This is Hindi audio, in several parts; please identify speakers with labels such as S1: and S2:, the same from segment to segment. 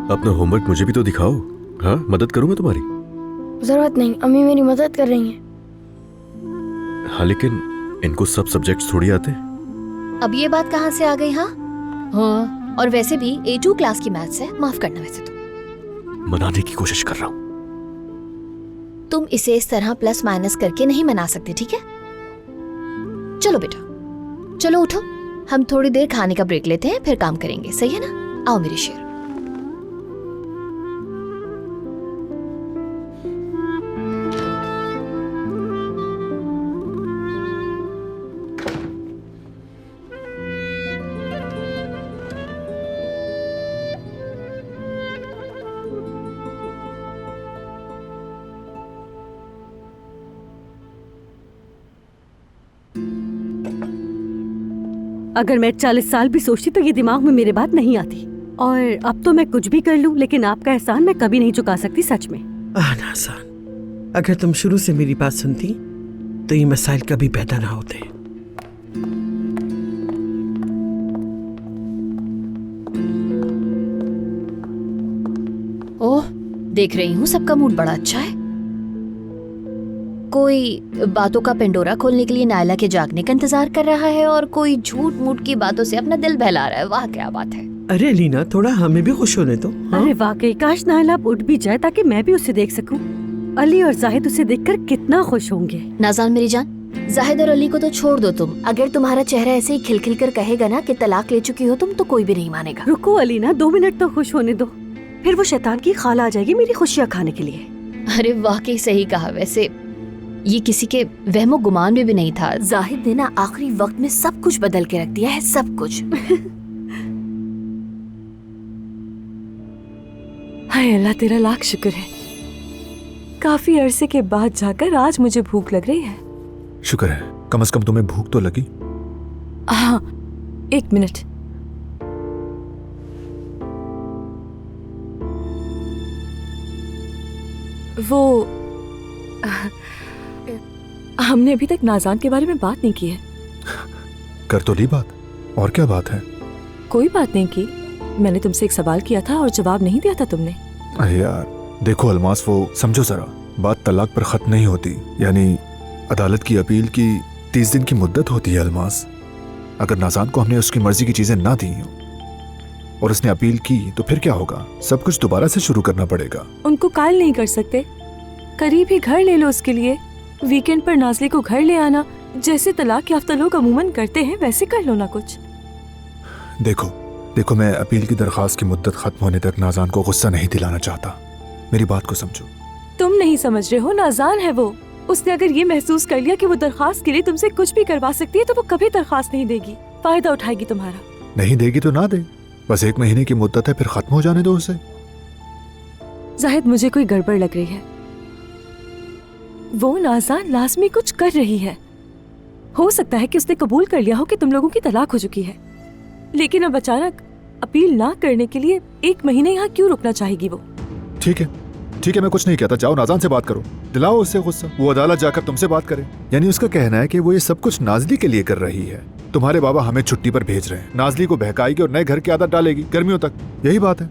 S1: अपना होमवर्क मुझे भी तो दिखाओ। हाँ, मदद करूं मैं तुम्हारी?
S2: जरूरत नहीं, अम्मी मेरी मदद कर रही हैं।
S1: हाँ, लेकिन इनको सब सब्जेक्ट्स थोड़ी आते हैं।
S3: अब ये बात कहाँ से आ गई? हाँ हाँ, और वैसे भी A2 क्लास की मैथ्स है, माफ करना। वैसे तो
S1: मनाने की कोशिश कर रहा हूं।
S3: तुम इसे इस तरह प्लस माइनस करके नहीं मना सकते, ठीक है? चलो बेटा, चलो उठो, हम थोड़ी देर खाने का ब्रेक लेते हैं, फिर काम करेंगे, सही है ना? आओ मेरे शेर।
S4: अगर मैं 40 साल भी सोचती तो ये दिमाग में मेरे बात नहीं आती। और अब तो मैं कुछ भी कर लूं, लेकिन आपका एहसान मैं कभी नहीं चुका सकती, सच में।
S5: नाज़ान, अगर तुम शुरू से मेरी बात सुनती तो ये मसाइल कभी पैदा ना होते।
S3: ओह, देख रही हूँ सबका मूड बड़ा अच्छा है। कोई बातों का पेंडोरा खोलने के लिए नायला के जागने का इंतजार कर रहा है, और कोई झूठ मूठ की बातों से अपना दिल बहला रहा है। वाह, क्या बात है।
S5: अरे लीना, थोड़ा हमें भी खुश होने दो। हाँ?
S4: अरे वाकई, काश नायला उठ भी जाए ताकि मैं भी उसे देख सकूं। अली और जाहिद उसे देखकर कितना खुश होंगे।
S3: नाज़ान मेरी जान, जाहिद और अली को तो छोड़ दो तुम। अगर तुम्हारा चेहरा ऐसे ही खिलखिल कर कहेगा ना कि तलाक ले चुकी हो तुम, तो कोई भी नहीं मानेगा।
S4: रुको अली ना, 2 मिनट तो खुश होने दो, फिर वो शैतान की खाला आ जाएगी मेरी खुशियाँ खाने के लिए।
S3: अरे वाकई सही कहा। वैसे ये किसी के वहमो गुमान में भी नहीं था। जाहिद ने ना आखिरी वक्त में सब कुछ बदल के रख दिया है, सब कुछ।
S6: हाय अल्लाह, तेरा लाख शुक्र है। काफी अरसे के बाद जाकर आज मुझे भूख लग रही है।
S7: शुक्र है, कम से कम तुम्हें भूख तो लगी।
S6: हाँ, 1 मिनट। वो हमने अभी तक नाज़ान के बारे में बात नहीं की है।
S7: कर तो ली बात, और क्या बात है?
S6: कोई बात नहीं की। मैंने तुमसे एक सवाल किया था और जवाब नहीं दिया था तुमने।
S7: अरे यार देखो अलमास, वो समझो जरा, बात तलाक पर खत्म नहीं होती। यानी अदालत की अपील की 30 दिन की मुद्दत होती है अलमास। अगर नाज़ान को हमने उसकी मर्जी की चीजें ना दी और उसने अपील की तो फिर क्या होगा? सब कुछ दोबारा से शुरू करना पड़ेगा।
S6: उनको कायल नहीं कर सकते? करीब ही घर ले लो उसके लिए। वीकेंड पर नाज़ली को घर ले आना, जैसे तलाक याफ्ता लोग अमूमन करते हैं, वैसे कर लो ना कुछ।
S7: देखो मैं अपील की दरखास्त की मुद्दत खत्म होने तक नाज़ान को गुस्सा नहीं दिलाना चाहता। मेरी बात को समझो।
S6: तुम नहीं समझ रहे हो, नाज़ान है वो। उसने अगर ये महसूस कर लिया कि वो दरखास्त के लिए तुमसे कुछ भी करवा सकती है, तो वो कभी दरखास्त नहीं देगी, फायदा उठाएगी तुम्हारा।
S7: नहीं देगी तो ना दे, बस 1 महीने की मुद्दत है, फिर खत्म हो जाने दो उसे।
S6: जाहिद, मुझे कोई गड़बड़ लग रही है। वो नाज़ान लाजमी कुछ कर रही है। हो सकता है कि उसने कबूल कर लिया हो कि तुम लोगों की तलाक हो चुकी है, लेकिन अब अचानक अपील ना करने के लिए 1 महीने यहाँ क्यों रुकना चाहेगी वो?
S7: ठीक है, मैं कुछ नहीं कहता। जाओ नाज़ान से बात करो, दिलाओ उससे गुस्सा। वो अदालत जाकर तुमसे बात करे। यानी उसका कहना है कि वो ये सब कुछ नाज़ली के लिए कर रही है। तुम्हारे बाबा हमें छुट्टी पर भेज रहे हैं, नाज़ली को बहकाएगी और नए घर की आदत डालेगी गर्मियों तक। यही बात है।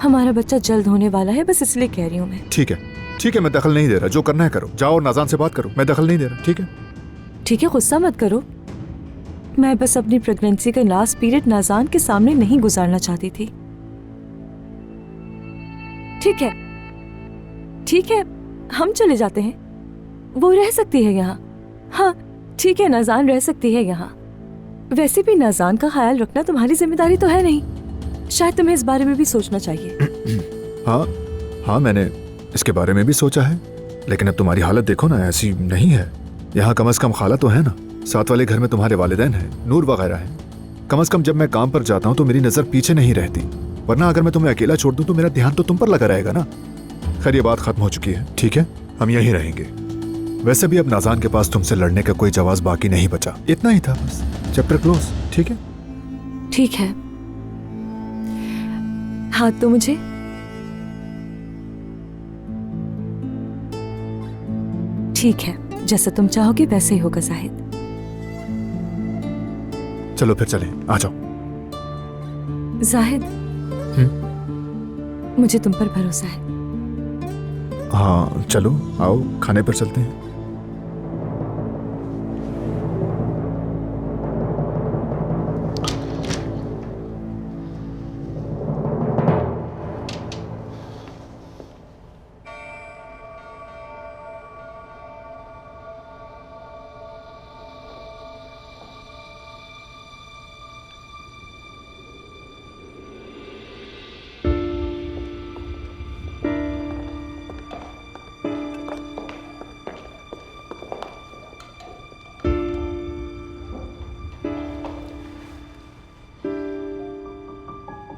S6: हमारा बच्चा जल्द होने वाला है, बस इसलिए कह रही हूँ मैं।
S7: ठीक है, मैं दखल नहीं दे रहा। जो करना है करो, जाओ और नाज़ान से बात करो। मैं दखल नहीं दे रहा। ठीक है,
S6: गुस्सा मत करो। मैं बस अपनी प्रेगनेंसी का लास्ट पीरियड नाज़ान के सामने नहीं गुजारना चाहती थी। ठीक है, हम चले जाते हैं। वो रह सकती है यहाँ। हाँ ठीक है, नाज़ान रह सकती है यहाँ। वैसे भी नाज़ान का ख्याल रखना तुम्हारी जिम्मेदारी तो है नहीं। शायद तुम्हें इस बारे में भी सोचना चाहिए।
S7: हाँ, मैंने इसके बारे में भी सोचा है, लेकिन अब तुम्हारी हालत देखो ना, ऐसी नहीं है। यहाँ कम से कम खाला तो है ना, साथ वाले घर में तुम्हारे वालिदैन हैं, नूर वगैरह है। कम से कम जब मैं काम पर जाता हूँ तो मेरी नजर पीछे नहीं रहती, वरना अगर मैं तुम्हें अकेला छोड़ दूं तो मेरा ध्यान तो तुम पर लगा रहेगा ना। खैर ये बात खत्म हो चुकी है, ठीक है, हम यहीं रहेंगे। वैसे भी अब नाज़ान के पास तुमसे लड़ने का कोई जवाब बाकी नहीं बचा। इतना ही था बस, चैप्टर क्लोज।
S6: ठीक है। हाँ तो मुझे ठीक है, जैसा तुम चाहोगे वैसे ही होगा जाहिद।
S7: चलो फिर चले, आ जाओ।
S6: जाहिद, मुझे तुम पर भरोसा है।
S7: हाँ चलो, आओ खाने पर चलते हैं।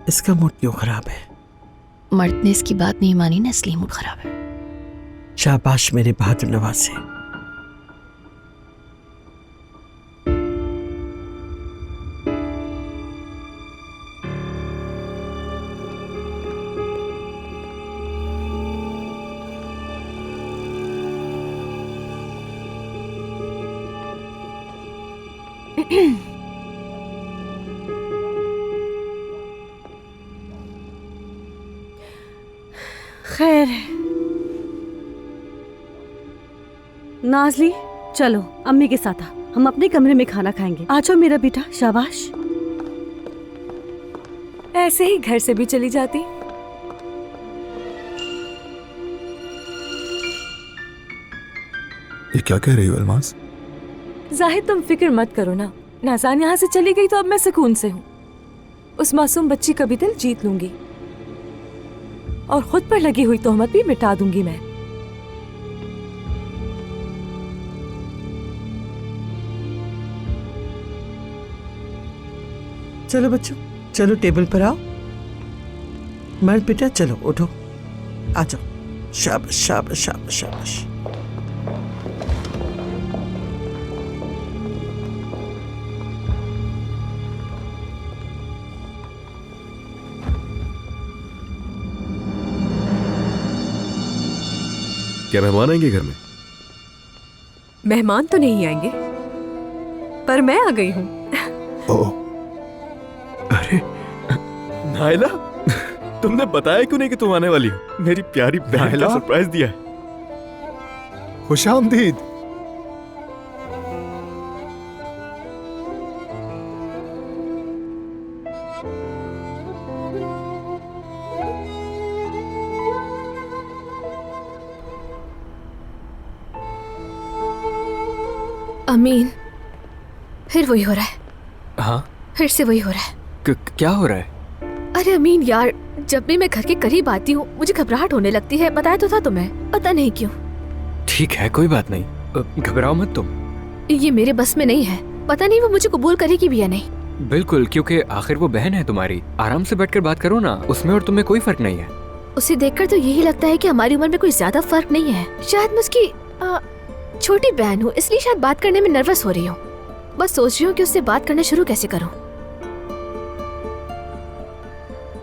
S5: इसका मूड क्यों खराब है?
S3: मर्द ने इसकी बात नहीं मानी ना, इसलिए मूड खराब है।
S5: शाबाश मेरे बहादुर नवासे।
S4: खैर, नाजली चलो अम्मी के साथ आ, हम अपने कमरे में खाना खाएंगे। आ जाओ मेरा बेटा, शाबाश।
S6: ऐसे ही घर से भी चली जाती।
S7: ये क्या कह रही हो अल्मास?
S6: जाहिद तुम फिक्र मत करो ना, नाज़ान यहाँ से चली गई तो अब मैं सुकून से हूँ। उस मासूम बच्ची का भी दिल जीत लूंगी और खुद पर लगी हुई तोहमत भी मिटा दूंगी मैं।
S5: चलो बच्चों, चलो टेबल पर आओ। मर्द बेटा चलो उठो, आ जाओ। शाबाश शाबाश शाबाश शाबाश।
S1: क्या मेहमान आएंगे घर में?
S8: मेहमान तो नहीं आएंगे, पर मैं आ गई हूँ।
S7: ओह,
S1: अरे नायला, तुमने बताया क्यों नहीं कि तुम आने वाली हो? मेरी प्यारी बहन
S7: नायला?
S1: का सरप्राइज दिया है।
S7: खुशामदीद।
S8: अमीन, फिर वही हो रहा है।
S9: हाँ,
S8: फिर से वही हो रहा है।
S9: क्या हो रहा है?
S8: अरे अमीन यार, जब भी मैं घर के करीब आती हूँ मुझे घबराहट होने लगती है। बताया तो था तुम्हें, पता नहीं क्यों।
S9: ठीक है, कोई बात नहीं, घबराओ मत तुम।
S8: ये मेरे बस में नहीं है। पता नहीं वो मुझे कबूल करेगी भी या नहीं।
S9: बिल्कुल, क्योंकि आखिर वो बहन है तुम्हारी। आराम से बैठकर बात करो ना, उसमें और तुम्हें कोई फर्क नहीं है।
S8: उसे देखकर तो यही लगता है कि हमारी उम्र में कोई ज्यादा फर्क नहीं है। शायद मैं उसकी छोटी बहन हूँ, इसलिए शायद बात करने में नर्वस हो रही हूँ। बस सोच रही हूँ कि उससे बात करना शुरू कैसे करूँ।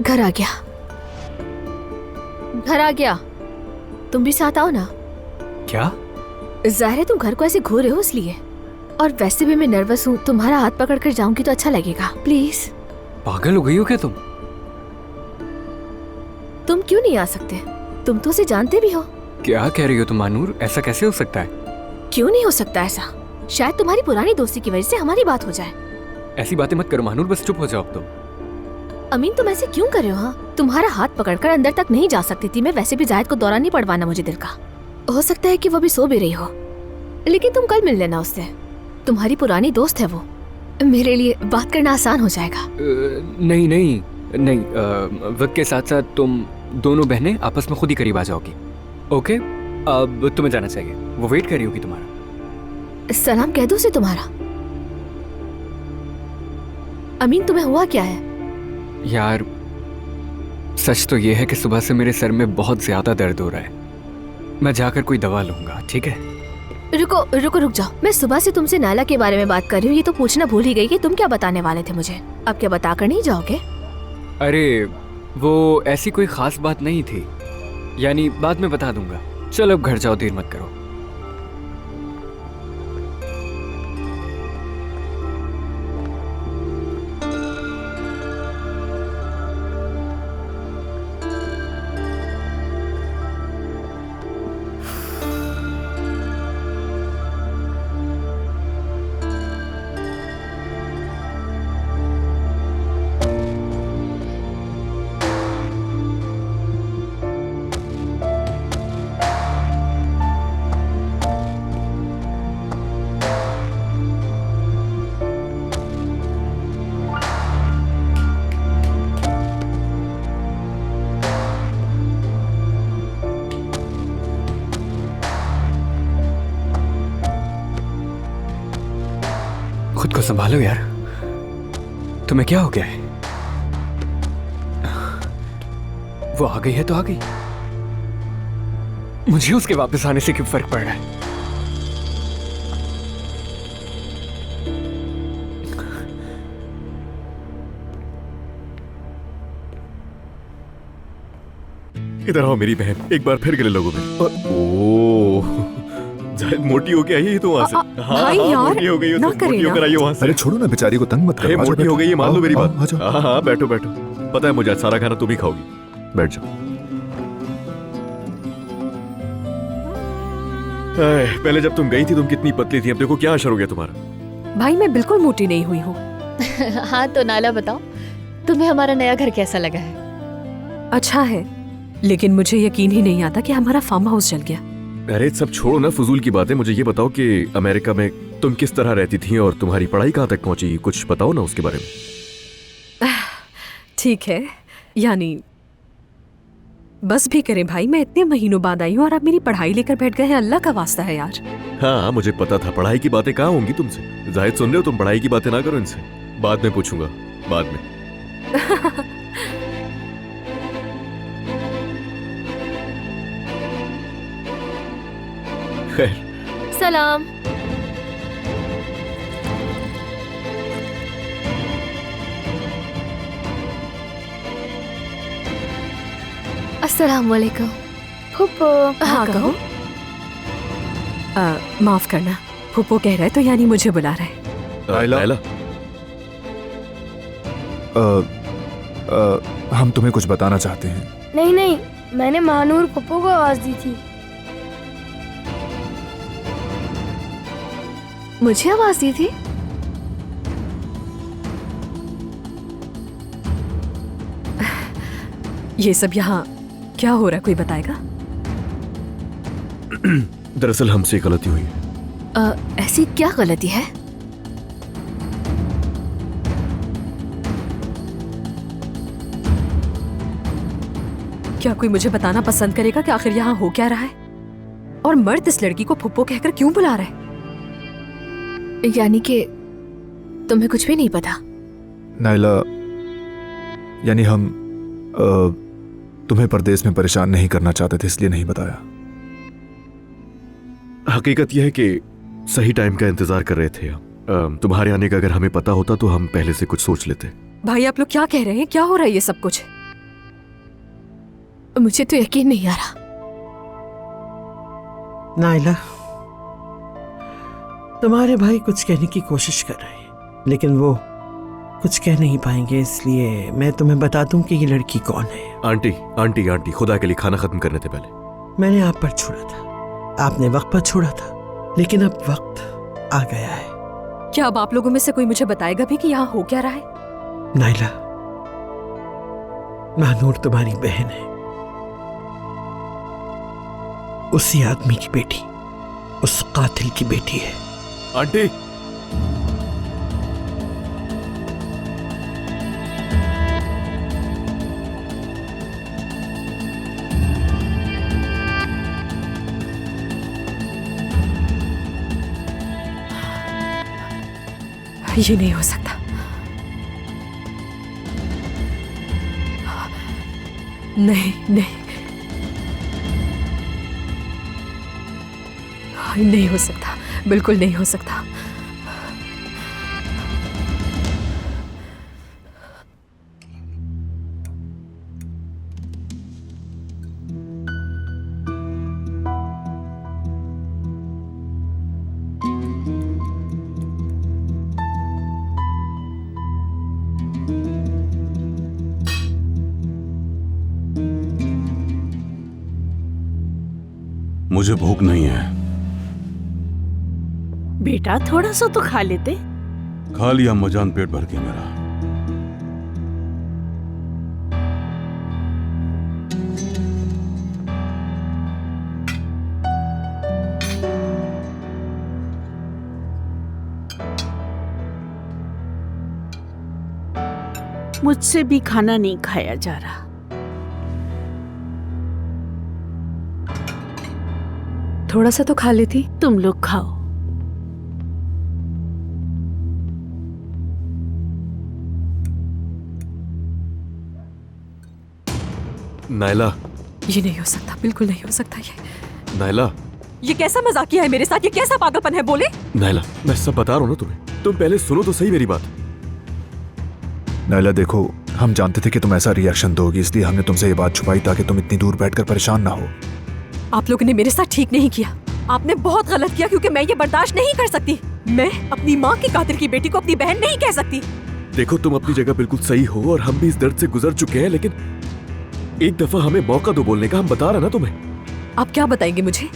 S8: घर आ गया, घर आ गया। तुम भी साथ आओ ना।
S9: क्या?
S8: जाहिर है तुम घर को ऐसे घूर रहे हो इसलिए, और वैसे भी मैं नर्वस हूँ। तुम्हारा हाथ पकड़ कर जाऊंगी तो अच्छा लगेगा। प्लीज।
S9: पागल हो गई हो क्या तुम?
S8: तुम क्यों नहीं आ सकते? तुम तो उसे जानते भी हो।
S9: क्या कह रही हो तुम मानूर? ऐसा कैसे हो सकता है?
S8: क्यों नहीं हो सकता ऐसा? शायद तुम्हारी पुरानी दोस्ती की वजह से हमारी बात हो जाए।
S9: ऐसी बातें मत करो मानूर, बस चुप हो जाओ अब तुम।
S8: अमीन तुम ऐसे क्यों कर रहे हो? हाँ, तुम्हारा हाथ पकड़कर अंदर तक नहीं जा सकती थी मैं। वैसे भी जाहिद को दौरा नहीं पड़वाना मुझे दिल का। हो सकता है कि वो भी सो भी रही हो, लेकिन तुम कल मिल लेना उससे। तुम्हारी पुरानी दोस्त है वो, मेरे लिए बात करना आसान हो जाएगा।
S9: नहीं नहीं नहीं, वक्त के साथ साथ तुम दोनों बहनें आपस में खुद ही करीब आ जाओगी। ओके, अब तुम्हें जाना चाहिए, वो वेट कर रही होगी तुम्हारा।
S8: सलाम कह दो उसे तुम्हारा। अमीन तुम्हें हुआ क्या है?
S9: यार सच तो ये है कि सुबह से मेरे सर में बहुत ज्यादा दर्द हो रहा है। मैं जाकर कोई दवा लूंगा, ठीक है?
S8: रुको रुको, रुक जाओ। मैं सुबह से तुमसे नाला के बारे में बात कर रही हूँ। ये तो पूछना भूल ही गई कि तुम क्या बताने वाले थे मुझे। अब क्या बताकर नहीं जाओगे?
S9: अरे वो ऐसी कोई खास बात नहीं थी, यानी बाद में बता दूंगा। चलो अब घर जाओ, देर मत करो। खुद को संभालो यार, तुम्हें क्या हो गया है? वो आ गई है तो आ गई, मुझे उसके वापस आने से क्यों फर्क पड़ रहा है?
S1: इधर आओ मेरी बहन, एक बार फिर गिले लोगों में। ओह, जायद मोटी होके आई है तो वहां से।
S6: भाई यार,
S1: मोटी हो गई हो
S6: ना
S1: तो
S6: करे
S1: मोटी
S6: ना।
S1: होकर आई हो वहां से।
S7: अरे छोड़ो ना, बेचारी को तंग मत
S1: अरे
S7: करो।
S1: मोटी हो गई है, मान लो मेरी बात।
S7: आ जाओ।
S1: हाँ हाँ, बैठो बैठो। पता है मुझे आज सारा खाना तुम ही खाओगी, बैठ जाओ। पहले जब तुम गई थी तुम कितनी पतली थी, अब देखो क्या असर हो गया तुम्हारा।
S6: भाई मैं बिल्कुल मोटी नहीं हुई हूँ।
S3: हाँ तो नाला बताओ, तुम्हें हमारा नया घर कैसा लगा है?
S6: अच्छा है, लेकिन मुझे यकीन ही नहीं आता कि हमारा फार्म हाउस जल गया।
S1: अरे सब छोड़ो ना फजूल की बातें, मुझे ये बताओ कि अमेरिका में तुम किस तरह रहती थी और तुम्हारी पढ़ाई कहाँ तक पहुंची, कुछ बताओ ना उसके बारे में।
S6: ठीक है, यानी बस भी करें भाई, मैं इतने महीनों बाद आई हूँ और आप मेरी पढ़ाई लेकर बैठ गए हैं। अल्लाह का वास्ता है यार।
S1: हाँ मुझे पता था, पढ़ाई की बातें कहाँ होंगी तुमसे। जाहिद सुन रहे हो, तुम पढ़ाई की बातें ना करो इनसे, बाद में पूछूंगा, बाद में। खैर,
S8: सलाम। अस्सलाम वालेकुम।
S2: फुप्पो।
S6: हाँ कहो। माफ करना, फूफो कह रहा है तो यानी मुझे बुला रहा है।
S1: लायला,
S7: हम तुम्हें कुछ बताना चाहते हैं।
S2: नहीं नहीं, मैंने महानूर फुप्पो को आवाज दी थी।
S8: मुझे आवाज दी थी?
S6: ये सब यहाँ क्या हो रहा है, कोई बताएगा?
S1: दरअसल हमसे गलती हुई है।
S8: ऐसी क्या गलती है?
S6: क्या कोई मुझे बताना पसंद करेगा कि आखिर यहाँ हो क्या रहा है? और मर्द इस लड़की को फुप्पो कहकर क्यों बुला रहा है?
S8: यानी कि तुम्हें कुछ भी नहीं पता?
S7: नाइला, यानी हम तुम्हें परदेश में परेशान नहीं करना चाहते थे, इसलिए नहीं बताया।
S1: हकीकत यह है कि सही टाइम का इंतजार कर रहे थे। तुम्हारे आने का अगर हमें पता होता तो हम पहले से कुछ सोच लेते।
S6: भाई आप लोग क्या कह रहे हैं? क्या हो रहा है ये सब कुछ?
S8: मुझे तो यकीन नहीं आ रहा।
S5: नाइला, तुम्हारे भाई कुछ कहने की कोशिश कर रहे हैं, लेकिन वो कुछ कह नहीं पाएंगे, इसलिए मैं तुम्हें बता दूं कि ये लड़की कौन है।
S1: आंटी आंटी आंटी, खुदा के लिए खाना खत्म करने थे पहले।
S5: मैंने आप पर छोड़ा था, आपने वक्त पर छोड़ा था, लेकिन अब वक्त आ गया है।
S6: क्या अब आप लोगों में से कोई मुझे बताएगा भी कि यहाँ हो क्या रहा है?
S5: नाइला, महानूर तुम्हारी बहन है, उसी आदमी की बेटी, उस कातिल की बेटी है।
S1: आंटी,
S6: ये नहीं हो सकता। नहीं नहीं, नहीं हो सकता, बिल्कुल नहीं हो सकता।
S10: मुझे भूख नहीं है।
S11: बेटा थोड़ा सा तो खा लेते।
S10: खा लिया मजान, पेट भर गया मेरा।
S11: मुझसे भी खाना नहीं खाया जा रहा।
S6: थोड़ा सा तो खा लेती।
S11: तुम लोग खाओ।
S1: नायला,
S6: ये नहीं हो सकता, बिल्कुल नहीं हो सकता।
S1: नायला,
S6: ये कैसा मजाकिया है मेरे साथ? ये कैसा पागलपन है? बोले।
S1: नायला, मैं सब बता रहा हूँ ना तुम्हें, तुम पहले सुनो तो सही मेरी बात।
S7: नायला देखो, हम जानते थे कि तुम ऐसा रिएक्शन दोगी, इसलिए हमने तुमसे ये बात छुपाई ताकि तुम इतनी दूर बैठकर परेशान ना हो।
S6: आप लोगों ने मेरे साथ ठीक नहीं किया। आपने बहुत गलत किया, क्योंकि मैं ये बर्दाश्त नहीं कर सकती। मैं अपनी माँ की कातिल की बेटी को अपनी बहन नहीं कह सकती।
S1: देखो, तुम अपनी जगह बिल्कुल सही हो और हम भी इस दर्द से गुजर चुके हैं, लेकिन एक दफा हमें मौका दो बोलने का। हम बता रहे ना तुम्हें।
S6: आप क्या बताएंगे मुझे?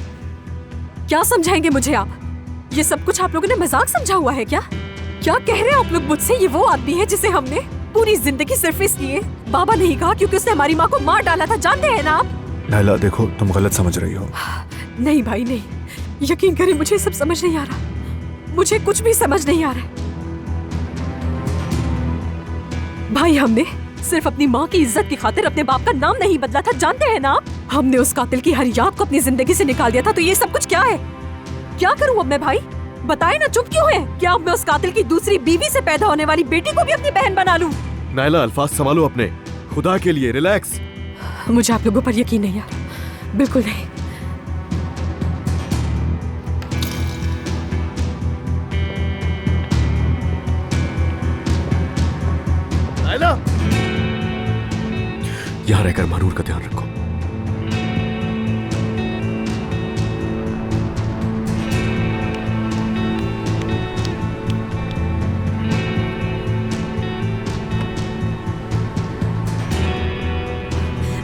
S6: क्या समझाएंगे मुझे आप? ये सब कुछ आप लोगों ने मजाक समझा हुआ है क्या? क्या कह रहे हैं आप लोग मुझसे? ये वो आदमी है जिसे हमने पूरी जिंदगी सिर्फ इसलिए बाबा नहीं कहा क्योंकि उसने हमारी माँ को मार डाला था। जानते हैं ना आप?
S7: नायला देखो, तुम गलत समझ रही हो।
S6: नहीं भाई नहीं, यकीन करें मुझे सब समझ नहीं आ रहा। मुझे कुछ भी समझ नहीं आ रहा है। भाई हमने सिर्फ अपनी माँ की इज्जत की खातिर अपने बाप का नाम नहीं बदला था। जानते हैं ना आप? हमने उस कातिल की हर याद को अपनी जिंदगी से निकाल दिया था। तो ये सब कुछ क्या है? क्या करूं अब मैं भाई? बताए ना, चुप क्यों है? क्या अब मैं उस कातिल की दूसरी बीवी से पैदा होने वाली बेटी को भी अपनी बहन बना लूं?
S1: नायला, अल्फाज संभालो अपने, खुदा के लिए रिलैक्स।
S6: मुझे आप लोगों पर यकीन नहीं आ रहा, बिल्कुल नहीं।
S1: नायला, यहाँ रहकर महानूर का ध्यान रखो।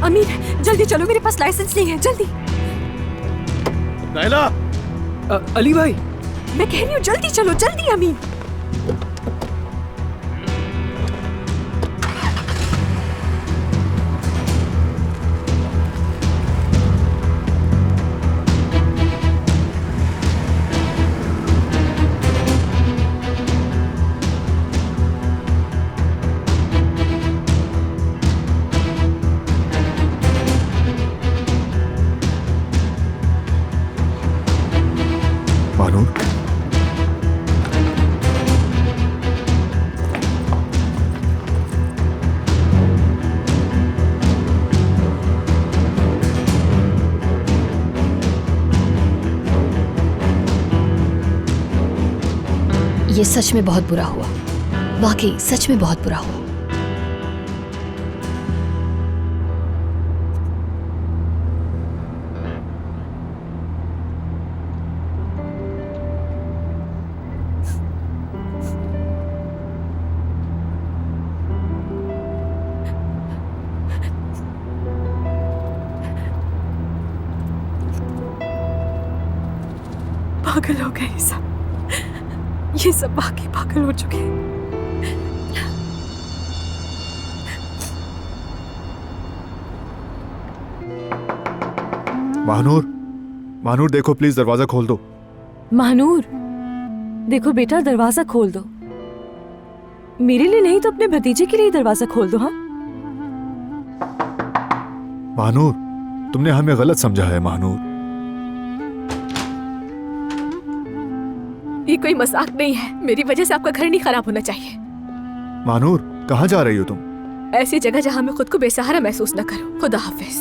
S6: अमीर, जल्दी चलो, मेरे पास लाइसेंस नहीं है। जल्दी।
S1: नायला,
S9: अली भाई,
S6: मैं कह रही हूँ जल्दी चलो, जल्दी अमीर।
S7: महानूर,
S3: ये सच में बहुत बुरा हुआ, वाकई सच में बहुत बुरा हुआ।
S6: पागल हो गए ये सब बाकी पागल हो चुके हैं।
S7: महानूर, महानूर देखो प्लीज, दरवाजा खोल दो।
S6: महानूर देखो बेटा, दरवाजा खोल दो। मेरे लिए नहीं तो अपने भतीजे के लिए दरवाजा खोल दो। हाँ
S7: महानूर, तुमने हमें गलत समझा है। महानूर,
S8: ये कोई मजाक नहीं है। मेरी वजह से आपका घर नहीं खराब होना चाहिए।
S7: महानूर कहाँ जा रही हो तुम?
S8: ऐसी जगह जहाँ मैं खुद को बेसहारा महसूस न करूं। खुदा हाफिज।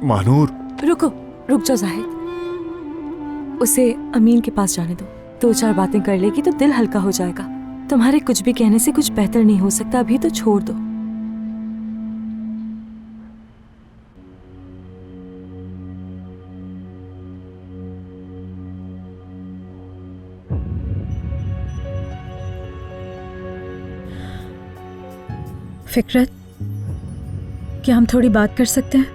S7: महानूर,
S6: रुक जाओ जाहिद, उसे अमीन के पास जाने दो। 2-4 बातें कर लेगी तो दिल हल्का हो जाएगा। तुम्हारे कुछ भी कहने से कुछ बेहतर नहीं हो सकता। अभी तो छोड़ दो।
S12: फिकरत, क्या हम थोड़ी बात कर सकते हैं?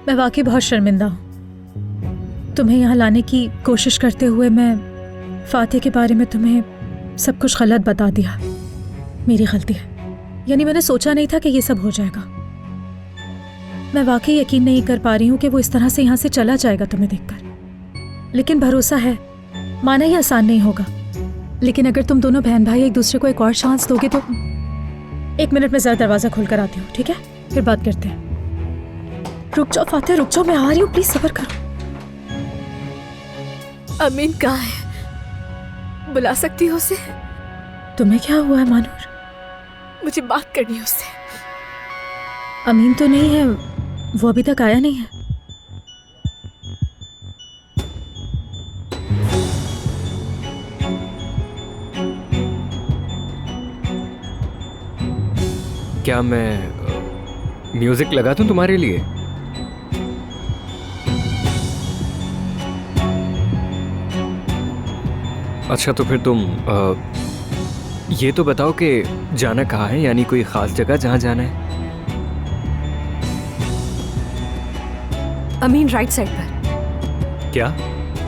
S12: मैं वाकई बहुत शर्मिंदा हूँ। तुम्हें यहाँ लाने की कोशिश करते हुए मैं फातिह के बारे में तुम्हें सब कुछ गलत बता दिया। मेरी गलती है। यानी मैंने सोचा नहीं था कि ये सब हो जाएगा। मैं वाकई यकीन नहीं कर पा रही हूँ कि वो इस तरह से यहाँ से चला जाएगा तुम्हें देखकर। लेकिन भरोसा है, माना ही आसान नहीं होगा। लेकिन अगर तुम दोनों बहन भाई एक दूसरे को एक और चांस दोगे तो 1 मिनट में जरा दरवाजा खोल कर आती हूँ, ठीक है? फिर बात करते हैं। रुक जाओ फातिह, रुक जाओ, मैं आ रही हूँ, प्लीज सब्र करो।
S8: अमीन कहाँ है? बुला सकती हो उसे?
S12: तुम्हें क्या हुआ है मानूर?
S8: मुझे बात करनी है उससे।
S12: अमीन तो नहीं है, वो अभी तक आया नहीं है।
S9: क्या मैं म्यूजिक लगा दूं तुम्हारे लिए? अच्छा तो फिर तुम ये तो बताओ कि जाना कहाँ है, यानी कोई खास जगह जहाँ जाना है?
S4: अमीन राइट साइड पर,
S9: क्या?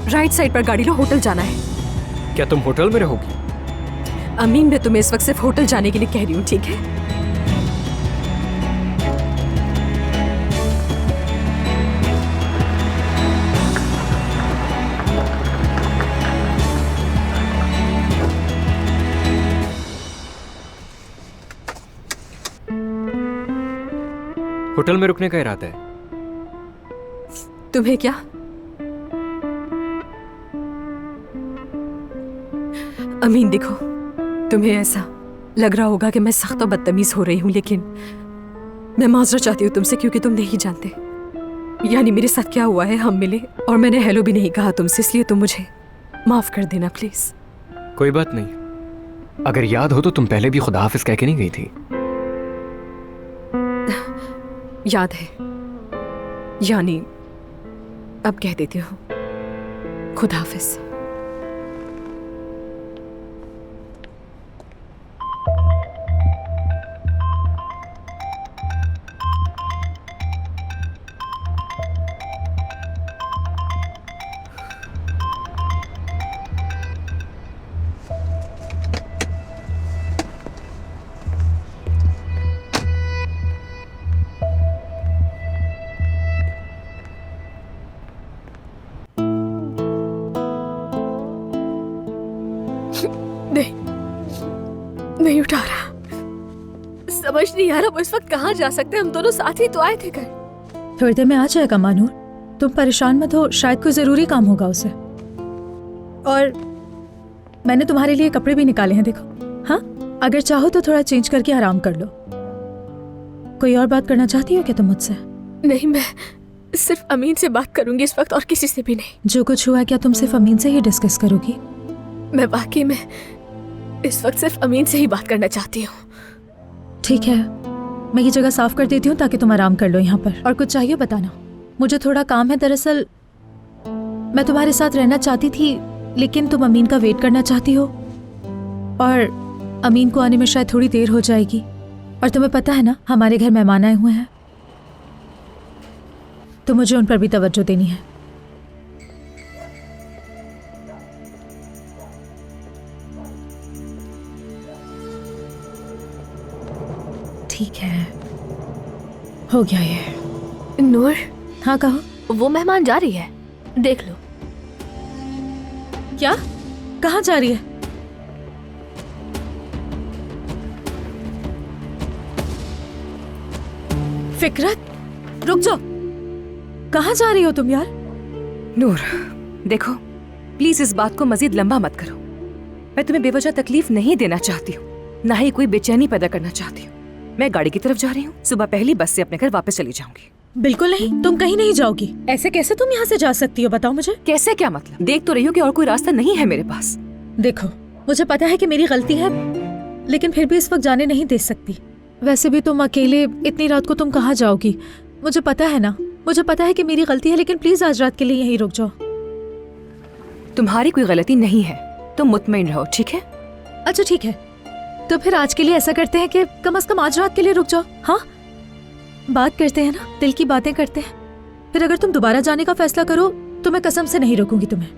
S4: राइट साइड पर गाड़ी लो, होटल जाना है।
S9: क्या तुम होटल में रहोगी?
S4: अमीन मैं तुम्हें इस वक्त सिर्फ होटल जाने के लिए कह रही हूँ, ठीक है?
S9: होटल में रुकने का इरादा है?
S4: तुम्हें क्या? अमीन देखो, तुम्हें ऐसा लग रहा होगा कि मैं सख्त और बदतमीज हो रही हूँ, लेकिन मैं माजरा चाहती हूँ तुमसे, क्योंकि तुम नहीं जानते यानी मेरे साथ क्या हुआ है। हम मिले और मैंने हेलो भी नहीं कहा तुमसे, इसलिए तुम मुझे माफ कर देना प्लीज।
S9: कोई बात नहीं। अगर याद हो तो तुम पहले भी खुदा हाफिज कह के नहीं गई थी?
S4: याद है, यानी अब कह देती हूँ, खुदा हाफिज। नहीं उठा रहा, समझ नहीं आ रहा वो इस वक्त कहाँ जा सकते हैं। हम दोनों साथ ही तो आए थे घर।
S12: थोड़ी देर में आ जाएगा मानूर, तुम परेशान मत हो, शायद कोई जरूरी काम होगा उसे। और मैंने तुम्हारे लिए कपड़े भी निकाले हैं, देखो। हाँ, अगर चाहो तो थोड़ा चेंज करके आराम कर लो। कोई और बात करना चाहती हो क्या तुम मुझसे?
S8: नहीं, मैं सिर्फ अमीन से बात करूंगी इस वक्त, और किसी से भी नहीं।
S12: जो कुछ हुआ क्या तुम सिर्फ अमीन से ही डिस्कस करोगी?
S8: मैं वाकई में इस वक्त सिर्फ अमीन से ही बात करना चाहती हूँ।
S12: ठीक है, मैं ये जगह साफ कर देती हूँ ताकि तुम आराम कर लो यहाँ पर। और कुछ चाहिए बताना, मुझे थोड़ा काम है। दरअसल मैं तुम्हारे साथ रहना चाहती थी, लेकिन तुम अमीन का वेट करना चाहती हो, और अमीन को आने में शायद थोड़ी देर हो जाएगी। और तुम्हें पता है ना, हमारे घर मेहमान आए हुए हैं, तो मुझे उन पर भी तवज्जो देनी है। ठीक है, हो गया ये।
S8: नूर।
S12: हाँ कहो।
S8: वो मेहमान जा रही है, देख लो।
S12: क्या? कहाँ जा रही है? फिकरत, रुक जाओ। कहाँ जा रही हो तुम यार?
S6: नूर देखो, प्लीज इस बात को मजीद लंबा मत करो। मैं तुम्हें बेवजह तकलीफ नहीं देना चाहती हूँ, ना ही कोई बेचैनी पैदा करना चाहती हूँ। मैं गाड़ी की तरफ जा रही हूँ, सुबह पहली बस से अपने घर वापस चली जाऊंगी।
S12: बिल्कुल नहीं, तुम कहीं नहीं जाओगी। ऐसे कैसे तुम यहाँ से जा सकती हो, बताओ मुझे।
S6: कैसे क्या मतलब? देख तो रही हो कि और कोई रास्ता नहीं है मेरे पास।
S12: देखो, मुझे पता है कि मेरी गलती है, लेकिन फिर भी इस वक्त जाने नहीं दे सकती। वैसे भी तुम अकेले इतनी रात को तुम कहाँ जाओगी? मुझे पता है ना, मुझे पता है कि मेरी गलती है, लेकिन प्लीज आज रात के लिए यहीं रुक जाओ।
S6: तुम्हारी कोई गलती नहीं है, तुम मुतमईन रहो, ठीक है?
S12: अच्छा ठीक है, तो फिर आज के लिए ऐसा करते हैं कि कम से कम आज रात के लिए रुक जाओ। हाँ, बात करते हैं ना, दिल की बातें करते हैं। फिर अगर तुम दोबारा जाने का फैसला करो तो मैं कसम से नहीं रोकूंगी तुम्हें।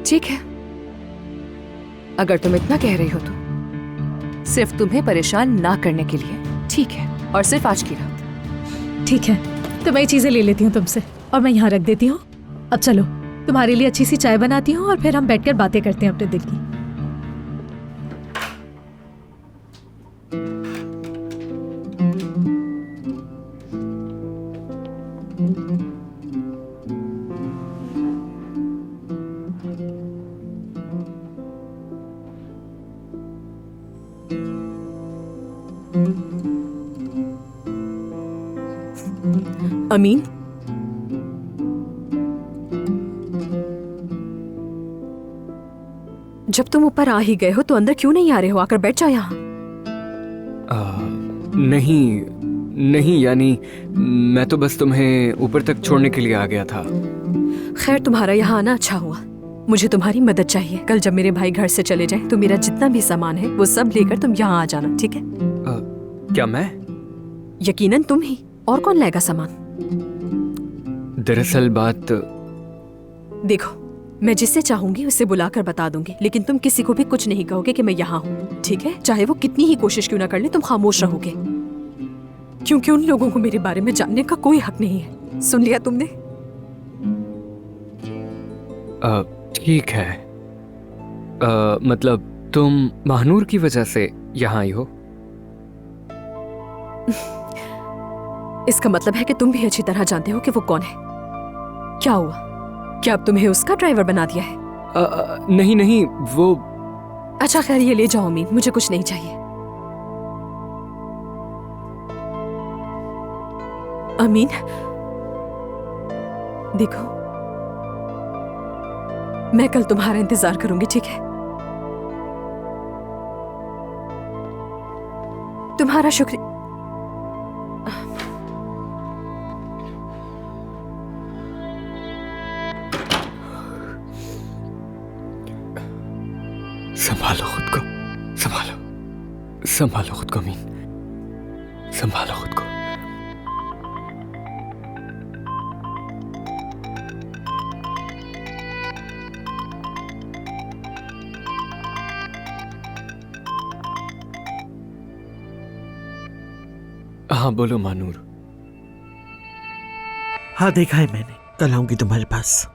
S6: ठीक है, अगर तुम इतना कह रही हो तो सिर्फ तुम्हें परेशान ना करने के लिए, ठीक है? और सिर्फ आज की रात।
S12: ठीक है, तो मैं ये चीजें ले लेती हूँ तुमसे और मैं यहाँ रख देती हूँ। अब चलो, तुम्हारे लिए अच्छी सी चाय बनाती हूँ और फिर हम बैठकर बातें करते हैं अपने दिल की।
S4: अमीन, जब तुम ऊपर आ ही गए हो तो अंदर क्यों नहीं आ रहे हो? आकर बैठ जाओ यहाँ।
S9: नहीं यानी मैं तो बस तुम्हें ऊपर तक छोड़ने के लिए आ गया था।
S4: खैर, तुम्हारा यहाँ आना अच्छा हुआ। मुझे तुम्हारी मदद चाहिए। कल जब मेरे भाई घर से चले जाएं तो मेरा जितना भी सामान है वो सब लेकर तुम यहाँ आ जाना, ठीक है?
S9: क्या मैं?
S4: यकीनन तुम ही, और कौन लाएगा सामान?
S9: दरअसल बात
S4: देखो, मैं जिससे चाहूंगी उसे बुलाकर बता दूंगी, लेकिन तुम किसी को भी कुछ नहीं कहोगे कि मैं यहाँ हूँ, ठीक है? चाहे वो कितनी ही कोशिश क्यों ना कर ले, तुम खामोश रहोगे, क्योंकि उन लोगों को मेरे बारे में जानने का कोई हक नहीं है। सुन लिया तुमने?
S9: ठीक है। मतलब तुम महानूर की वजह से यहाँ आई हो?
S4: इसका मतलब है कि तुम भी अच्छी तरह जानते हो कि वो कौन है। क्या हुआ? क्या अब तुम्हें उसका ड्राइवर बना दिया है?
S9: नहीं वो।
S4: अच्छा खैर, ये ले जाओ अमीन, मुझे कुछ नहीं चाहिए। अमीन देखो, मैं कल तुम्हारा इंतजार करूंगी, ठीक है? तुम्हारा शुक्रिया।
S9: संभालो खुद को, संभालो खुद को अमीन, संभालो खुद को। हाँ बोलो मानूर।
S5: हाँ देखा है मैंने, कल आऊंगी तुम्हारे पास,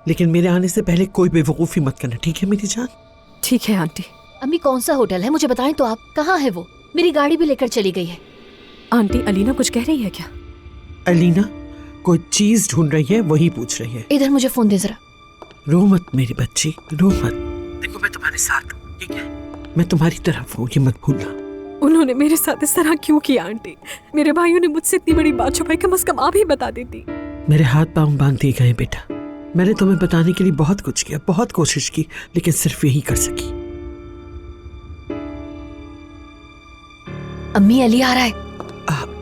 S5: लेकिन मेरे आने से पहले कोई बेवकूफ़ी मत करना, ठीक है मेरी जान?
S4: ठीक है आंटी।
S3: अम्मी कौन सा होटल है मुझे बताएं तो आप। कहाँ है वो? मेरी गाड़ी भी लेकर चली गई है।
S4: आंटी, अलीना कुछ कह रही है क्या?
S5: अलीना कोई चीज ढूंढ रही है, वही पूछ रही है।
S3: इधर मुझे फोन दे जरा।
S5: रो मत मेरी बच्ची, रो मत। देखो मैं तुम्हारे साथ हूँ, ठीक है? मैं तुम्हारी तरफ हूँ, ये मत भूलना।
S4: उन्होंने मेरे साथ इस तरह क्यों किया आंटी? मेरे भाइयों ने मुझसे इतनी बड़ी बात छुपाई, कम से कम आप ही बता देती।
S5: मेरे हाथ पांव बांध दिए गए बेटा। मैंने तुम्हें बताने के लिए बहुत कुछ किया, बहुत कोशिश की, लेकिन सिर्फ यही कर सकी।
S3: अम्मी, अली आ रहा है।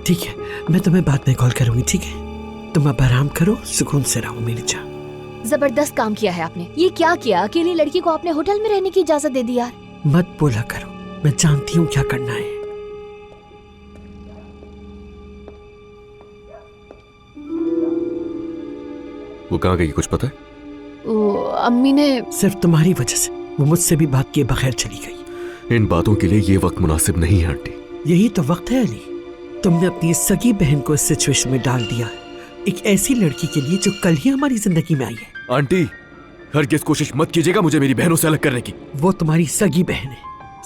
S5: ठीक है, मैं तुम्हें बाद में कॉल करूंगी, ठीक है? तुम अब आराम करो, सुकून से रहो मेरी जान।
S3: जबरदस्त काम किया है आपने। ये क्या किया? अकेली लड़की को आपने होटल में रहने की इजाजत दे दी यार।
S5: मत बोला करो, मैं जानती हूँ क्या करना है।
S1: वो कहाँ गई, कुछ पता है?
S3: अम्मी ने
S5: सिर्फ तुम्हारी वजह से वो मुझसे भी बात किए बगैर चली गई।
S1: इन बातों के लिए ये वक्त मुनासिब नहीं है आंटी।
S5: यही तो वक्त है अली। तुमने अपनी सगी बहन को इस सिचुएशन में डाल दिया है, एक ऐसी लड़की के लिए जो कल ही हमारी जिंदगी में आई है।
S1: आंटी, हरगिज़ कोशिश मत कीजिएगा मुझे मेरी बहनों से अलग करने की।
S5: वो तुम्हारी सगी बहन है,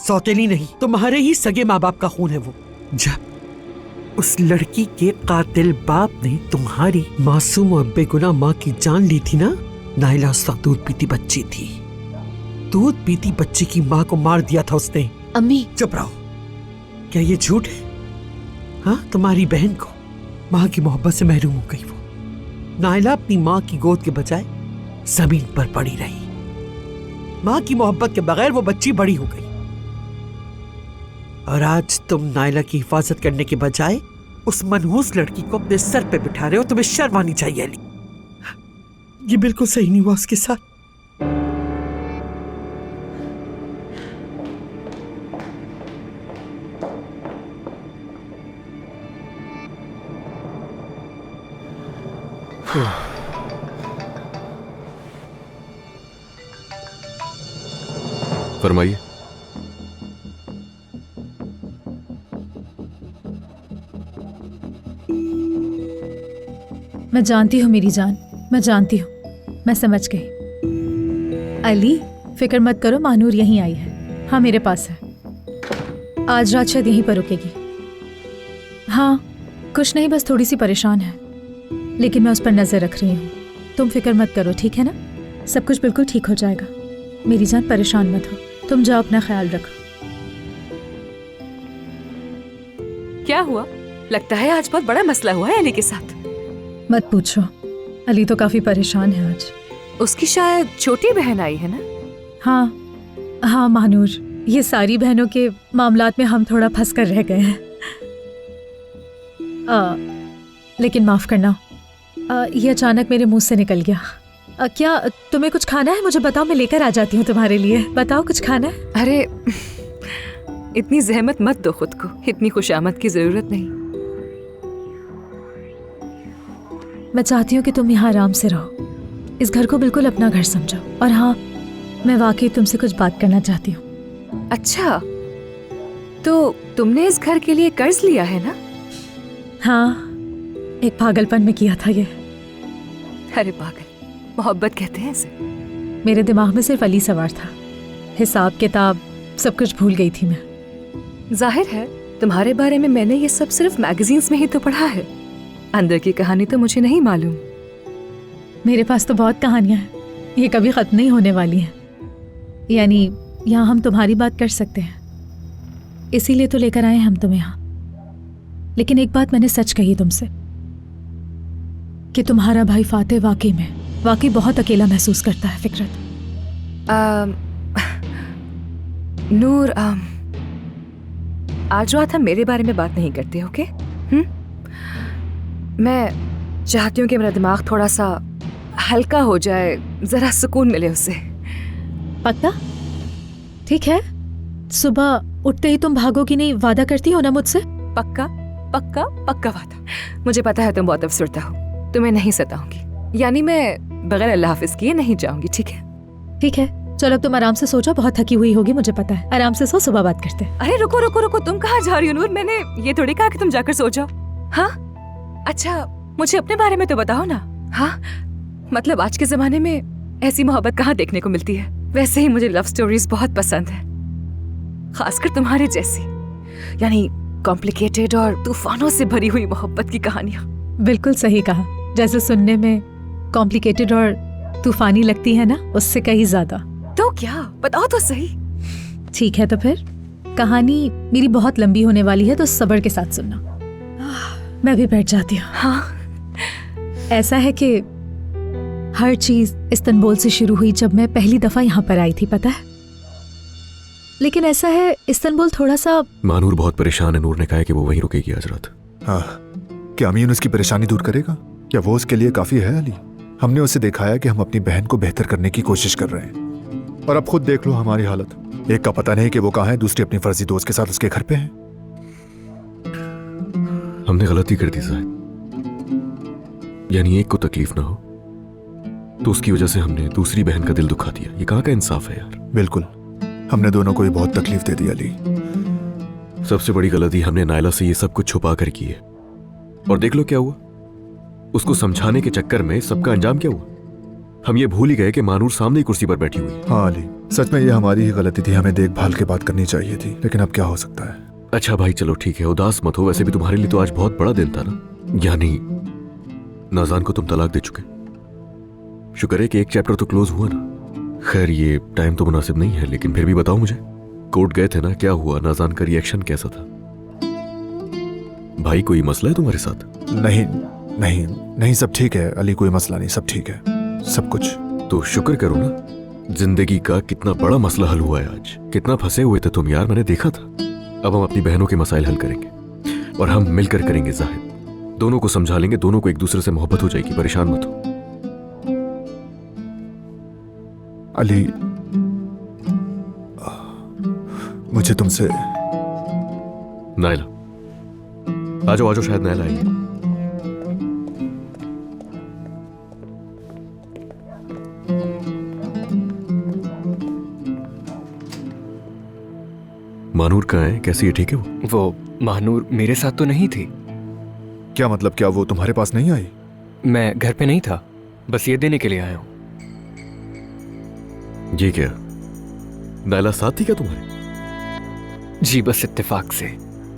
S5: सौतेली नहीं। तुम्हारे ही सगे माँ बाप का खून है वो। जब उस लड़की के कातिल बाप ने तुम्हारी मासूम और बेगुनाह माँ की जान ली थी ना, नाइला उस वक्त दूध पीती बच्ची थी। दूध पीती बच्ची की माँ को मार दिया था उसने।
S3: अम्मी
S5: चुप रहो। क्या ये झूठ है? हाँ, तुम्हारी बहन को माँ की मोहब्बत से महरूम हो गई वो। नाइला अपनी माँ की गोद के बजाय जमीन पर पड़ी रही। माँ की मोहब्बत के बगैर वो बच्ची बड़ी हो गई। और आज तुम नाइला की हिफाजत करने के बजाय उस मनहूस लड़की को अपने सर पे बिठा रहे हो। तुम्हें शर्म आनी चाहिए अली। ये बिल्कुल सही नहीं हुआ उसके साथ।
S1: फरमाइए।
S12: मैं जानती हूँ मेरी जान, मैं जानती हूँ, मैं समझ गई। अली, फिक्र मत करो, मानूर यहीं आई है। हाँ, मेरे पास है। आज रात शायद यहीं पर रुकेगी। हाँ, कुछ नहीं, बस थोड़ी सी परेशान है, लेकिन मैं उस पर नज़र रख रही हूँ। तुम फिक्र मत करो, ठीक है ना? सब कुछ बिल्कुल ठीक हो जाएगा। मेरी जान, परेशान मत हो। तुम जाओ, अपना ख्याल रखो।
S4: क्या हुआ? लगता है आज बहुत बड़ा मसला हुआ है अली के साथ।
S12: मत पूछो, अली तो काफी परेशान है आज।
S4: उसकी शायद छोटी बहन आई है ना?
S12: हाँ हाँ महानूर, ये सारी बहनों के मामलात में हम थोड़ा फंस कर रह गए हैं। लेकिन माफ करना, ये अचानक मेरे मुंह से निकल गया। क्या तुम्हें कुछ खाना है? मुझे बताओ, मैं लेकर आ जाती हूँ तुम्हारे लिए। बताओ कुछ खाना है?
S4: अरे इतनी जहमत मत दो खुद को, इतनी खुशामद की जरूरत नहीं।
S12: मैं चाहती हूँ कि तुम यहाँ आराम से रहो, इस घर को बिल्कुल अपना घर समझो। और हाँ, मैं वाकई तुमसे कुछ बात करना चाहती हूँ।
S4: अच्छा, तो तुमने इस घर के लिए कर्ज लिया है ना?
S12: हाँ, एक पागलपन में किया था ये।
S4: अरे पागल, मोहब्बत कहते हैं इसे।
S12: मेरे दिमाग में सिर्फ अली सवार था, हिसाब किताब सब कुछ भूल गई थी मैं।
S4: जाहिर है तुम्हारे बारे में मैंने ये सब सिर्फ मैगजीन्स में ही तो पढ़ा है, अंदर की कहानी तो मुझे नहीं मालूम।
S12: मेरे पास तो बहुत कहानियां हैं, ये कभी खत्म नहीं होने वाली हैं। यानी यहाँ हम तुम्हारी बात कर सकते हैं, इसीलिए तो लेकर आए हम तुम्हें यहाँ। लेकिन एक बात मैंने सच कही तुमसे कि तुम्हारा भाई फाते वाकई बहुत अकेला महसूस करता है। फिक्रत,
S4: नूर, आज रात हम मेरे बारे में बात नहीं करते, ओके? मैं चाहती हूँ कि मेरा दिमाग थोड़ा सा हल्का हो जाए, जरा सुकून मिले उससे।
S12: पक्का? ठीक है, सुबह उठते ही तुम भागोगी नहीं, वादा करती हो ना मुझसे?
S4: पक्का पक्का पक्का वादा। मुझे पता है तुम बहुत अफसरदा हो, तुम्हें नहीं सताऊंगी। यानी मैं बगैर अल्लाह हाफिज किए नहीं जाऊंगी, ठीक है?
S12: ठीक है, चलो अब तुम आराम से सो जाओ, बहुत थकी हुई होगी मुझे पता है। आराम से सो, सुबह बात करते हैं।
S4: अरे रुको रुको रुको, तुम कहाँ जा रही हो नूर? मैंने ये थोड़ी कहा कि तुम जाकर सो जाओ। हाँ, अच्छा मुझे अपने बारे में तो बताओ ना। हाँ, मतलब आज के जमाने में ऐसी मोहब्बत कहाँ देखने को मिलती है। वैसे ही मुझे लव स्टोरीज बहुत पसंद है, खासकर तुम्हारे जैसी, यानी कॉम्प्लिकेटेड और तूफानों से भरी हुई मोहब्बत की कहानियां।
S12: बिल्कुल सही कहा, जैसे सुनने में कॉम्प्लिकेटेड और तूफानी लगती है ना, उससे कहीं ज्यादा।
S4: तो क्या, बताओ तो सही।
S12: ठीक है, तो फिर कहानी मेरी बहुत लंबी होने वाली है, तो सब्र के साथ सुनना। मैं भी बैठ जाती हूँ।
S4: हाँ,
S12: ऐसा है कि हर चीज इस्तांबुल से शुरू हुई जब मैं पहली दफा यहाँ पर आई थी, पता है? लेकिन ऐसा है, इस्तांबुल थोड़ा सा।
S1: मानूर बहुत परेशान है, नूर ने कहा है कि वो वहीं रुकेगी आज रात।
S7: हाँ, क्या अमीन उसकी परेशानी दूर करेगा? क्या वो उसके लिए काफी है? अली, हमने उसे दिखाया कि हम अपनी बहन को बेहतर करने की कोशिश कर रहे हैं, और अब खुद देख लो हमारी हालत। एक का पता नहीं कि वो कहाँ है, दूसरी अपनी फर्जी दोस्त के साथ उसके घर पे है।
S1: हमने गलती कर दी शायद, यानी एक को तकलीफ ना हो तो उसकी वजह से हमने दूसरी बहन का दिल दुखा दिया। ये कहाँ का इंसाफ है यार?
S7: बिल्कुल, हमने दोनों को ही बहुत तकलीफ दे दी अली।
S1: सबसे बड़ी गलती हमने नायला से ये सब कुछ छुपा कर की है, और देख लो क्या हुआ। उसको समझाने के चक्कर में सबका अंजाम क्या हुआ? हम ये भूल ही गए कि मानूर सामने ही कुर्सी पर बैठी हुई है।
S7: हाँ अली, सच में ये हमारी ही गलती थी, हमें देखभाल के बात करनी चाहिए थी, लेकिन अब क्या हो सकता है।
S1: अच्छा भाई चलो ठीक है, उदास मत हो। वैसे भी तुम्हारे लिए तो आज बहुत बड़ा दिन था ना, यानी नाज़ान को तुम तलाक दे चुके। शुक्र है कि एक चैप्टर तो क्लोज हुआ ना। खैर ये टाइम तो मुनासिब नहीं है, लेकिन फिर भी बताओ मुझे, कोर्ट गए थे ना, क्या हुआ? नाज़ान का रिएक्शन कैसा था? भाई कोई मसला है तुम्हारे साथ?
S7: नहीं नहीं नहीं, सब ठीक है अली, कोई मसला नहीं, सब ठीक है, सब कुछ।
S1: तो शुक्र करो ना, जिंदगी का कितना बड़ा मसला हल हुआ है आज। कितना फंसे हुए थे तुम यार, मैंने देखा था। अब हम अपनी बहनों के मसाइल हल करेंगे, और हम मिलकर करेंगे जाहिद। दोनों को समझा लेंगे, दोनों को एक दूसरे से मोहब्बत हो जाएगी, परेशान मत हो।
S7: अली, मुझे तुमसे।
S1: नायला आ जाओ, शायद नायला आई। मानूर कहाँ है? कैसी है? ठीक है
S9: वो महानूर मेरे साथ तो नहीं थी।
S7: क्या मतलब, क्या वो तुम्हारे पास नहीं आई?
S9: मैं घर पे नहीं था, बस ये देने के लिए आया हूँ।
S1: ये क्या, नायला साथ थी क्या तुम्हारे?
S9: जी बस इत्तेफाक से।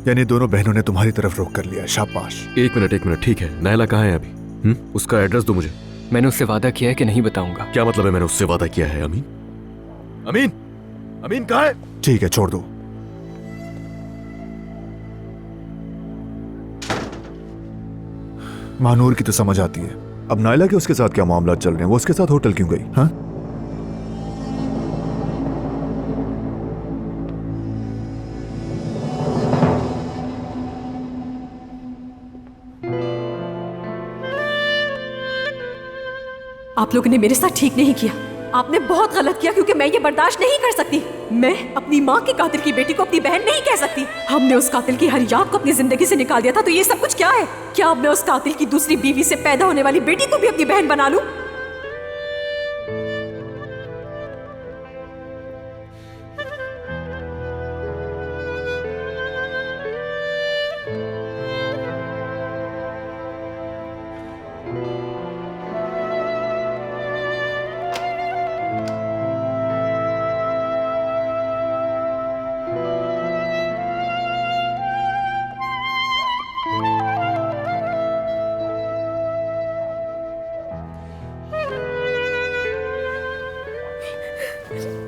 S7: यानी दोनों बहनों ने तुम्हारी तरफ रुख कर लिया, शाबाश।
S1: एक मिनट, ठीक है, नायला कहाँ है अभी? उसका एड्रेस दो मुझे।
S9: मैंने उससे वादा किया है कि नहीं बताऊंगा।
S1: क्या मतलब है मैंने उससे वादा किया है? अमीन, अमीन, अमीन कहाँ है?
S7: ठीक है, छोड़ दो। महानूर की तो समझ आती है। अब नायला के उसके साथ क्या मामला चल रहे हैं? वो उसके साथ होटल क्यों गई? हाँ,
S4: आप लोगों ने मेरे साथ ठीक नहीं किया। आपने बहुत गलत किया, क्योंकि मैं ये बर्दाश्त नहीं कर सकती। मैं अपनी माँ के कातिल की बेटी को अपनी बहन नहीं कह सकती। हमने उस कातिल की हर याद को अपनी जिंदगी से निकाल दिया था, तो ये सब कुछ क्या है? क्या अब मैं उस कातिल की दूसरी बीवी से पैदा होने वाली बेटी को भी अपनी बहन बना लूं?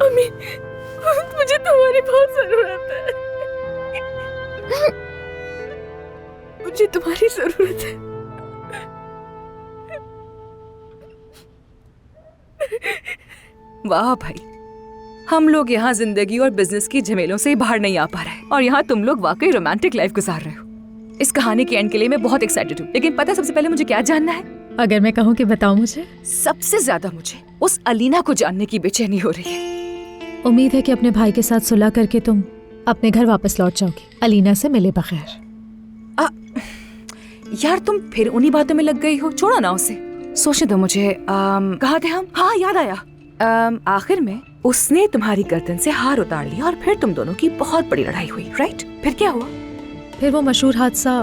S8: अम्मी, मुझे तुम्हारी बहुत जरूरत है। मुझे तुम्हारी जरूरत है।
S6: वाह भाई, हम लोग यहाँ जिंदगी और बिजनेस की झमेलों से बाहर नहीं आ पा रहे, और यहाँ तुम लोग वाकई रोमांटिक लाइफ गुजार रहे हो। इस कहानी के एंड के लिए मैं बहुत एक्साइटेड हूँ, लेकिन पता है सबसे पहले मुझे क्या जानना है?
S12: अगर मैं कहूँ कि बताओ मुझे।
S6: सबसे ज्यादा मुझे उस अलीना को जानने की बेचैनी हो रही है।
S12: उम्मीद है कि अपने भाई के साथ सुलह करके तुम अपने घर वापस लौट जाओगी, अलीना से मिले बगैर।
S6: यार तुम फिर उन्हीं बातों में लग गई हो, छोड़ो ना उसे। सोचने दो मुझे। कहाँ थे हम? हाँ याद आया। आखिर में उसने तुम्हारी गर्दन से हार उतार लिया और फिर तुम दोनों की बहुत बड़ी लड़ाई हुई, राइट? फिर क्या हुआ?
S12: फिर वो मशहूर हादसा।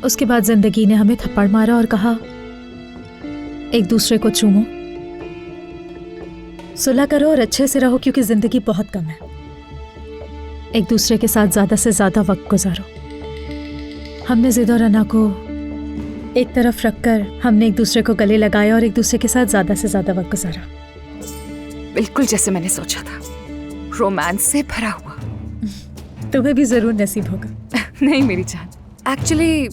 S12: उसके बाद जिंदगी ने हमें थप्पड़ मारा और कहा एक दूसरे को चूमो, सुलह करो और अच्छे से रहो, क्योंकि जिंदगी बहुत कम है। एक दूसरे के साथ ज्यादा से ज्यादा वक्त गुजारो। हमने जिद और अना को एक तरफ रखकर हमने एक दूसरे को गले लगाया और एक दूसरे के साथ ज्यादा से ज्यादा वक्त गुजारा।
S6: बिल्कुल जैसे मैंने सोचा था, रोमांस से भरा हुआ।
S12: तुम्हें भी जरूर नसीब होगा।
S6: नहीं मेरी जान, एक्चुअली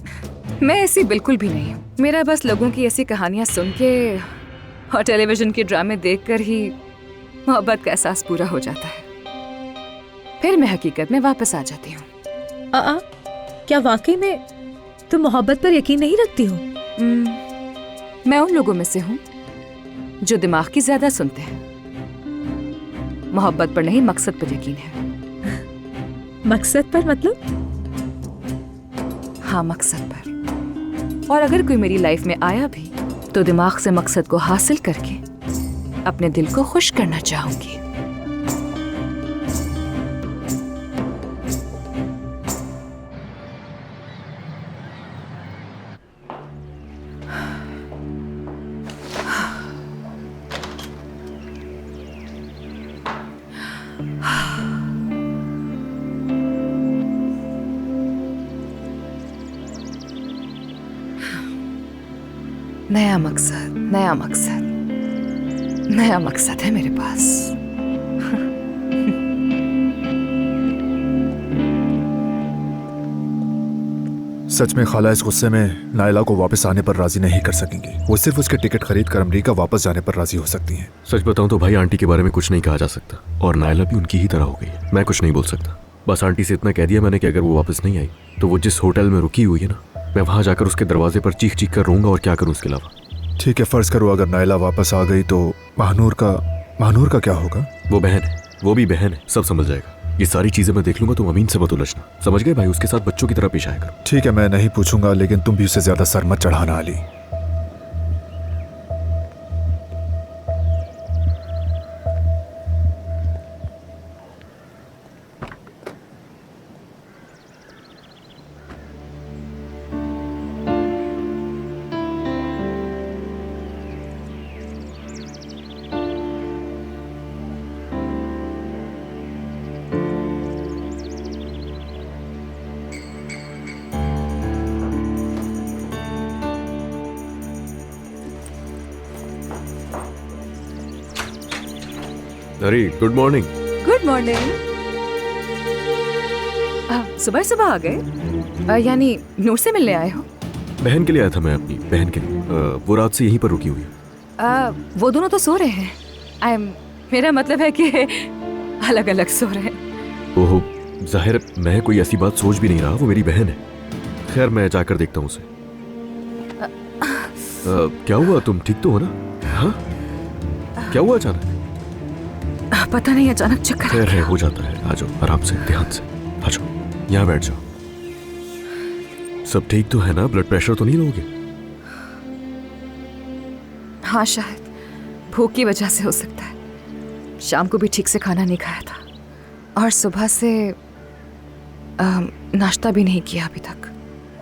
S6: मैं ऐसी बिल्कुल भी नहीं हूँ। मेरा बस लोगों की ऐसी कहानियां सुन के और टेलीविजन के ड्रामे देखकर ही मोहब्बत का एहसास पूरा हो जाता है, फिर मैं हकीकत में वापस आ जाती हूँ।
S12: क्या वाकई में तुम मोहब्बत पर यकीन नहीं रखती हो?
S6: मैं उन लोगों में से हूँ जो दिमाग की ज्यादा सुनते हैं। मोहब्बत पर नहीं, मकसद पर यकीन है।
S12: मकसद पर मतलब?
S6: हाँ, मकसद पर। और अगर कोई मेरी लाइफ में आया भी तो दिमाग से मकसद को हासिल करके अपने दिल को खुश करना चाहूंगी। नया मकसद, नया मकसद, नया मकसद है मेरे पास।
S7: सच में खाला इस गुस्से में नायला को वापस आने पर राजी नहीं कर सकेंगी। वो सिर्फ उसके टिकट खरीद कर अमेरिका वापस जाने पर राजी हो सकती हैं।
S1: सच बताऊं तो भाई, आंटी के बारे में कुछ नहीं कहा जा सकता, और नायला भी उनकी ही तरह हो गई है। मैं कुछ नहीं बोल सकता। बस आंटी से इतना कह दिया मैंने कि अगर वो वापस नहीं आई तो वो जिस होटल में रुकी हुई है ना, मैं वहां जाकर उसके दरवाजे पर चीख चीख कर रोऊंगा, और क्या करूं उसके अलावा।
S7: ठीक है, फर्ज करो अगर नायला वापस आ गई तो महानूर का क्या होगा?
S1: वो बहन है, वो भी बहन है, सब समझ जाएगा। ये सारी चीजें मैं देख लूंगा, तुम अमीन से मत उलझना, समझ गए भाई? उसके साथ बच्चों की तरह पेश आया करो।
S7: ठीक है, मैं नहीं पूछूंगा, लेकिन तुम भी उसे ज्यादा सर मत चढ़ाना अली।
S1: अरे गुड मॉर्निंग।
S6: Good morning. सुबह सुबह आ गए? यानी नूर से मिलने आए हो?
S1: बहन के लिए आया था मैं, अपनी बहन के लिए। वो रात से यहीं पर रुकी हुई है।
S4: वो दोनों तो सो रहे हैं। मेरा मतलब है कि अलग अलग सो रहे हैं।
S1: ओहो, जाहिर मैं कोई ऐसी बात सोच भी नहीं रहा, वो मेरी बहन है। खैर मैं जाकर देखता हूँ उसे। क्या हुआ, तुम ठीक तो हो ना? हाँ, क्या हुआ अचानक?
S4: पता नहीं, अचानक चक्कर।
S1: खैर है, हो जाता है। आ जाओ आराम से, ध्यान से आ जाओ, यहाँ बैठ जाओ। सब ठीक तो है ना? ब्लड प्रेशर तो नहीं लोगे?
S4: हाँ, शायद भूख की वजह से हो सकता है। शाम को भी ठीक से खाना नहीं खाया था और सुबह से नाश्ता भी नहीं किया अभी तक।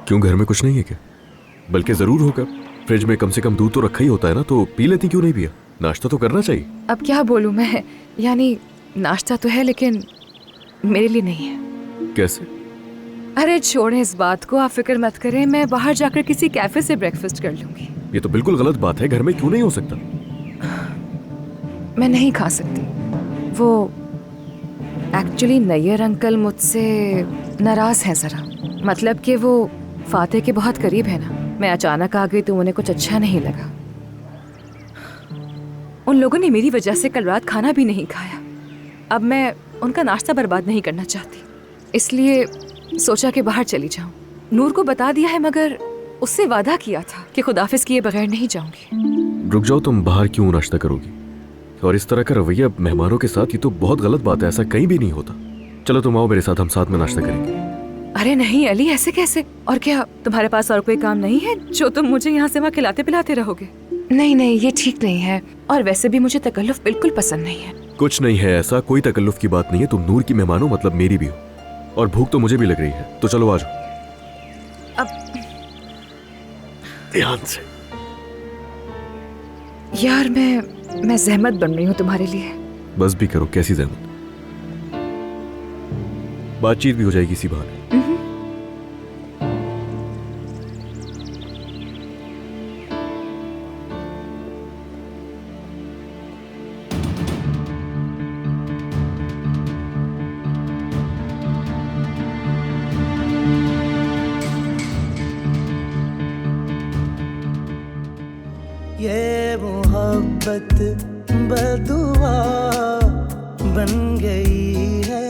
S1: क्यों, घर में कुछ नहीं है क्या? बल्कि जरूर होगा, फ्रिज में कम से कम दूध तो रखा ही होता है ना, तो पी लेती क्यों नहीं पिया? नाश्ता तो करना चाहिए।
S4: अब क्या बोलूं मैं, यानी नाश्ता तो है लेकिन मेरे लिए नहीं है।
S1: कैसे?
S4: अरे छोड़ें इस बात को, आप फिक्र मत करें, मैं बाहर जाकर किसी कैफे से ब्रेकफास्ट कर लूंगी।
S1: ये तो बिल्कुल गलत बात है, घर में क्यों नहीं हो सकता?
S4: मैं नहीं खा सकती। वो एक्चुअली नैयर अंकल मुझसे नाराज हैं जरा, मतलब कि वो फाते के बहुत करीब है ना। मैं अचानक आ गई तो उन्हें कुछ अच्छा नहीं लगा। उन लोगों ने मेरी वजह से कल रात खाना भी नहीं खाया। अब मैं उनका नाश्ता बर्बाद नहीं करना चाहती, इसलिए सोचा कि बाहर चली जाऊं। नूर को बता दिया है, मगर उससे वादा किया था कि खुदाफिज किए बगैर नहीं जाऊंगी।
S1: रुक जाओ, तुम बाहर क्यों नाश्ता करोगी? और इस तरह का रवैया मेहमानों के साथ, ये तो बहुत गलत बात है, ऐसा कहीं भी नहीं होता। चलो तुम आओ मेरे साथ, हम साथ में नाश्ता करेंगे।
S4: अरे नहीं अली, ऐसे कैसे? और क्या तुम्हारे पास और कोई काम नहीं है जो तुम मुझे यहाँ से वहाँ खिलाते पिलाते रहोगे? नहीं नहीं, ये ठीक नहीं है, और वैसे भी मुझे तकल्लुफ बिल्कुल पसंद नहीं है।
S1: कुछ नहीं है ऐसा, कोई तकल्लुफ की बात नहीं है। तुम नूर की मेहमान हो, मतलब मेरी भी हो, और भूख तो मुझे भी लग रही है, तो चलो आ जाओ।
S4: अब
S1: ध्यान से।
S4: यार मैं जहमत बन रही हूँ तुम्हारे लिए।
S1: बस भी करो, कैसी जहमत? बातचीत भी हो जाएगी इसी बहाने।
S13: ये मोहब्बत बदुआ बन गई है,